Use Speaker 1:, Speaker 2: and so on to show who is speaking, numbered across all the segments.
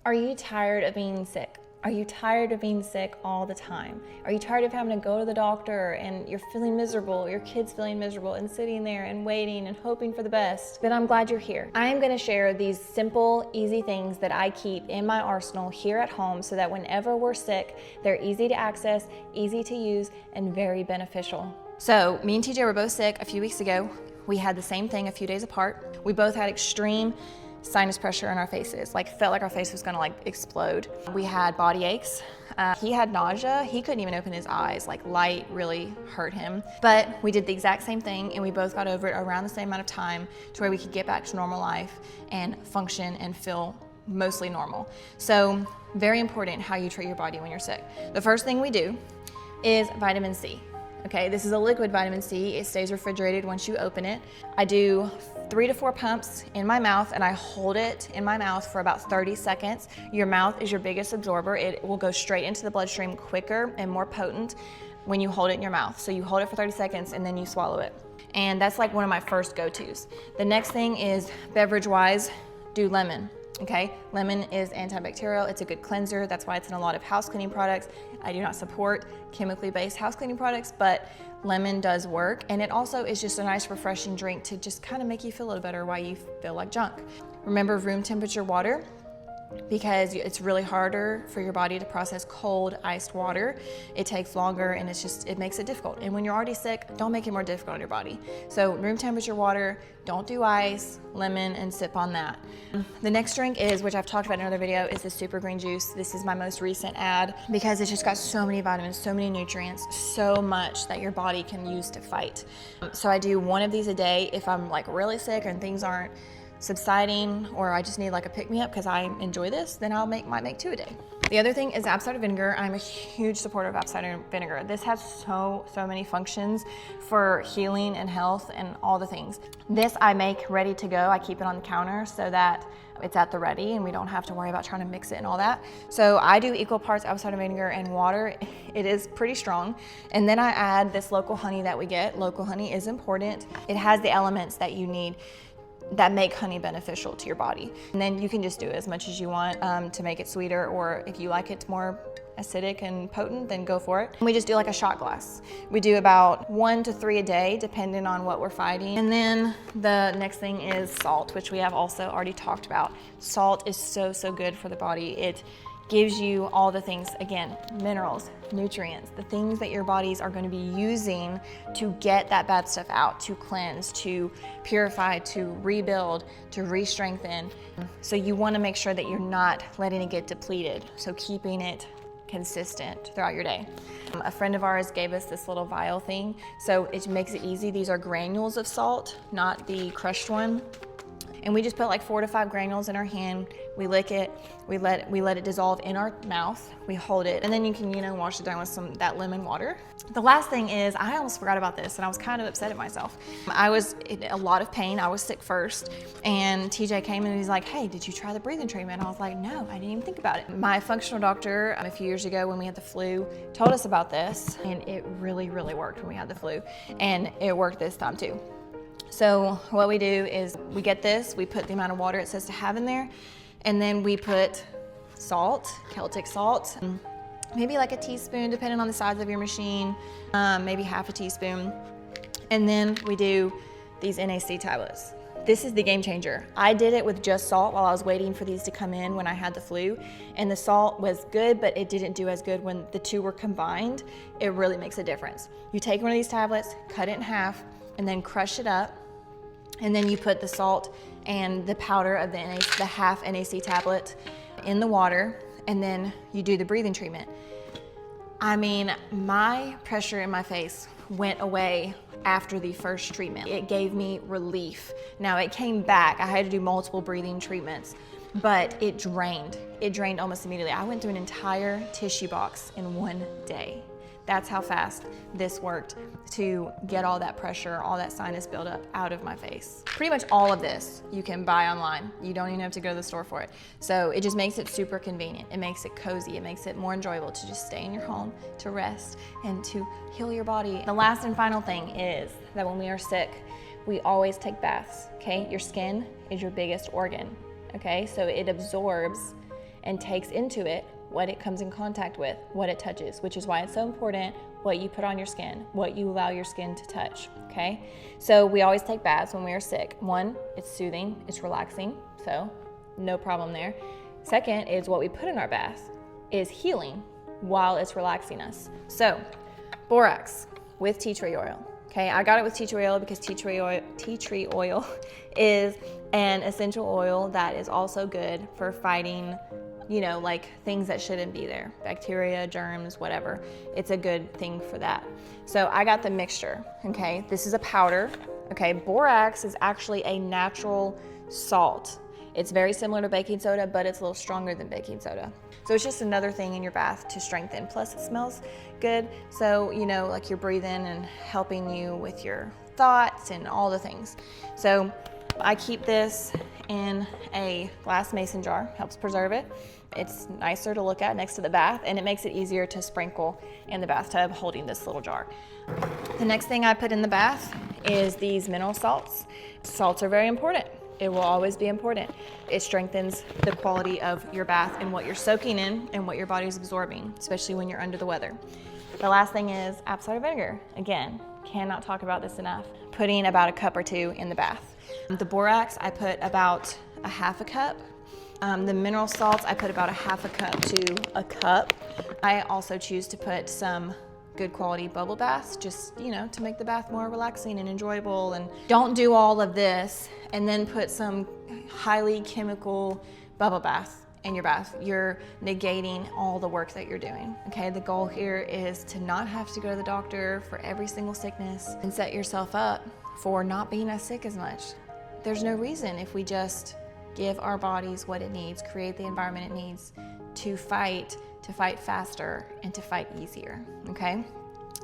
Speaker 1: Are you tired of being sick? Are you tired of being sick all the time? Are you tired of having to go to the doctor and you're feeling miserable, your kid's feeling miserable, and sitting there and waiting and hoping for the best? Then I'm glad you're here. I am gonna share these simple, easy things that I keep in my arsenal here at home so that whenever we're sick, they're easy to access, easy to use, and very beneficial. So me and TJ were both sick a few weeks ago. We had the same thing a few days apart. We both had extreme sinus pressure in our faces, felt like our face was gonna explode. We had body aches. He had nausea. He couldn't even open his eyes. Light really hurt him. But we did the exact same thing and we both got over it around the same amount of time to where we could get back to normal life and function and feel mostly normal. So very important how you treat your body when you're sick. The first thing we do is vitamin C. Okay, this is a liquid vitamin C. It stays refrigerated once you open it. I do 3 to 4 pumps in my mouth and I hold it in my mouth for about 30 seconds. Your mouth is your biggest absorber. It will go straight into the bloodstream quicker and more potent when you hold it in your mouth. So you hold it for 30 seconds and then you swallow it. And that's one of my first go-tos. The next thing is beverage-wise, do lemon. Okay, lemon is antibacterial, it's a good cleanser, that's why it's in a lot of house cleaning products. I do not support chemically based house cleaning products, but lemon does work, and it also is just a nice refreshing drink to just kind of make you feel a little better while you feel like junk. Remember room temperature water, because it's really harder for your body to process cold iced water. It takes longer and it makes it difficult. And when you're already sick, don't make it more difficult on your body. So room temperature water, don't do ice, lemon, and sip on that. The next drink is, which I've talked about in another video, is the super green juice. This is my most recent ad because it's just got so many vitamins, so many nutrients, so much that your body can use to fight. So I do one of these a day if I'm really sick and things aren't subsiding, or I just need a pick-me-up because I enjoy this, then might make 2 a day. The other thing is apple cider vinegar. I'm a huge supporter of apple cider vinegar. This has so many functions for healing and health and all the things. This I make ready to go. I keep it on the counter so that it's at the ready and we don't have to worry about trying to mix it and all that. So I do equal parts apple cider vinegar and water. It is pretty strong. And then I add this local honey that we get. Local honey is important. It has the elements that you need that make honey beneficial to your body. And then you can just do as much as you want to make it sweeter, or if you like it more acidic and potent, then go for it. And we just do a shot glass. We do about 1 to 3 a day, depending on what we're fighting. And then the next thing is salt, which we have also already talked about. Salt is so good for the body. It gives you all the things, again, minerals, nutrients, the things that your bodies are going to be using to get that bad stuff out, to cleanse, to purify, to rebuild, to re-strengthen. So you want to make sure that you're not letting it get depleted. So keeping it consistent throughout your day. A friend of ours gave us this little vial thing, so it makes it easy. These are granules of salt, not the crushed one. And we just put 4 to 5 granules in our hand. We lick it, we let it dissolve in our mouth, we hold it, and then you can, wash it down with that lemon water. The last thing is, I almost forgot about this and I was kind of upset at myself. I was in a lot of pain, I was sick first, and TJ came and he's like, hey, did you try the breathing treatment? And I was like, no, I didn't even think about it. My functional doctor a few years ago when we had the flu told us about this, and it really worked when we had the flu, and it worked this time too. So what we do is we get this, we put the amount of water it says to have in there, and then we put salt, Celtic salt, maybe a teaspoon depending on the size of your machine, maybe half a teaspoon. And then we do these NAC tablets. This is the game changer. I did it with just salt while I was waiting for these to come in when I had the flu, and the salt was good, but it didn't do as good when the two were combined. It really makes a difference. You take one of these tablets, cut it in half, and then crush it up, and then you put the salt and the powder of the half NAC tablet in the water, and then you do the breathing treatment. I mean, my pressure in my face went away after the first treatment. It gave me relief. Now it came back. I had to do multiple breathing treatments, but it drained. It drained almost immediately. I went through an entire tissue box in 1 day. That's how fast this worked to get all that pressure, all that sinus buildup out of my face. Pretty much all of this you can buy online. You don't even have to go to the store for it. So it just makes it super convenient. It makes it cozy. It makes it more enjoyable to just stay in your home, to rest, and to heal your body. The last and final thing is that when we are sick, we always take baths, okay? Your skin is your biggest organ, okay? So it absorbs and takes into it what it comes in contact with, what it touches, which is why it's so important what you put on your skin, what you allow your skin to touch, okay? So we always take baths when we are sick. One, it's soothing, it's relaxing, so no problem there. Second is what we put in our bath is healing while it's relaxing us. So borax with tea tree oil. Okay, I got it with tea tree oil because tea tree oil is an essential oil that is also good for fighting, like things that shouldn't be there, bacteria, germs, whatever. It's a good thing for that. So I got the mixture, okay? This is a powder, okay? Borax is actually a natural salt. It's very similar to baking soda, but it's a little stronger than baking soda. So it's just another thing in your bath to strengthen. Plus it smells good. So, like you're breathing and helping you with your thoughts and all the things. So I keep this in a glass mason jar, helps preserve it. It's nicer to look at next to the bath, and it makes it easier to sprinkle in the bathtub holding this little jar. The next thing I put in the bath is these mineral salts. Salts are very important. It will always be important. It strengthens the quality of your bath and what you're soaking in and what your body's absorbing, especially when you're under the weather. The last thing is apple cider vinegar. Again, cannot talk about this enough. Putting about a cup or two in the bath. The borax, I put about a half a cup. The mineral salts, I put about a half a cup to a cup. I also choose to put some good quality bubble baths, just, to make the bath more relaxing and enjoyable. And don't do all of this and then put some highly chemical bubble bath in your bath. You're negating all the work that you're doing, okay? The goal here is to not have to go to the doctor for every single sickness and set yourself up for not being as sick as much. There's no reason if we just give our bodies what it needs, create the environment it needs to fight faster and to fight easier, okay?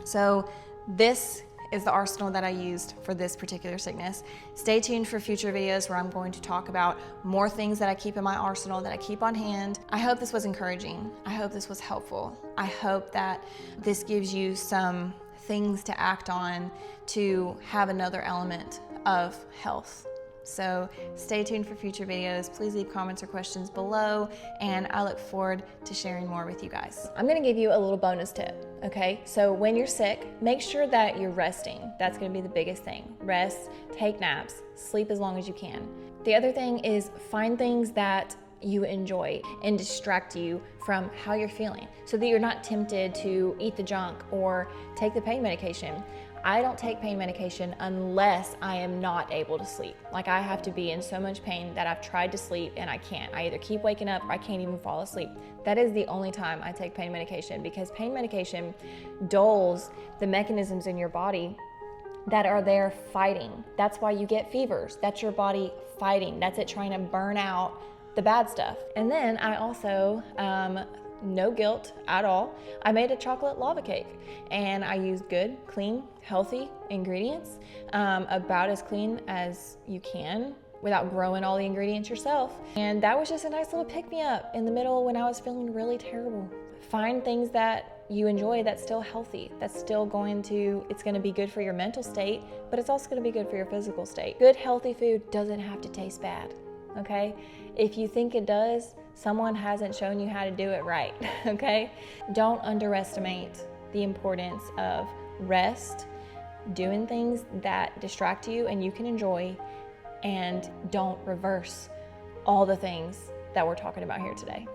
Speaker 1: So this is the arsenal that I used for this particular sickness. Stay tuned for future videos where I'm going to talk about more things that I keep in my arsenal, that I keep on hand. I hope this was encouraging. I hope this was helpful. I hope that this gives you some things to act on to have another element of health. So stay tuned for future videos. Please leave comments or questions below, and I look forward to sharing more with you guys. I'm gonna give you a little bonus tip, okay? So when you're sick, make sure that you're resting. That's gonna be the biggest thing. Rest, take naps, sleep as long as you can. The other thing is find things that you enjoy and distract you from how you're feeling so that you're not tempted to eat the junk or take the pain medication. I don't take pain medication unless I am not able to sleep. Like I have to be in so much pain that I've tried to sleep and I can't. I either keep waking up or I can't even fall asleep. That is the only time I take pain medication, because pain medication dulls the mechanisms in your body that are there fighting. That's why you get fevers. That's your body fighting. That's it trying to burn out the bad stuff. And then I also, no guilt at all, I made a chocolate lava cake, and I used good, clean, healthy ingredients, about as clean as you can without growing all the ingredients yourself. And that was just a nice little pick-me-up in the middle when I was feeling really terrible. Find things that you enjoy that's still healthy, that's still it's gonna be good for your mental state, but it's also gonna be good for your physical state. Good, healthy food doesn't have to taste bad, okay? If you think it does, someone hasn't shown you how to do it right, okay? Don't underestimate the importance of rest, doing things that distract you and you can enjoy, and don't reverse all the things that we're talking about here today.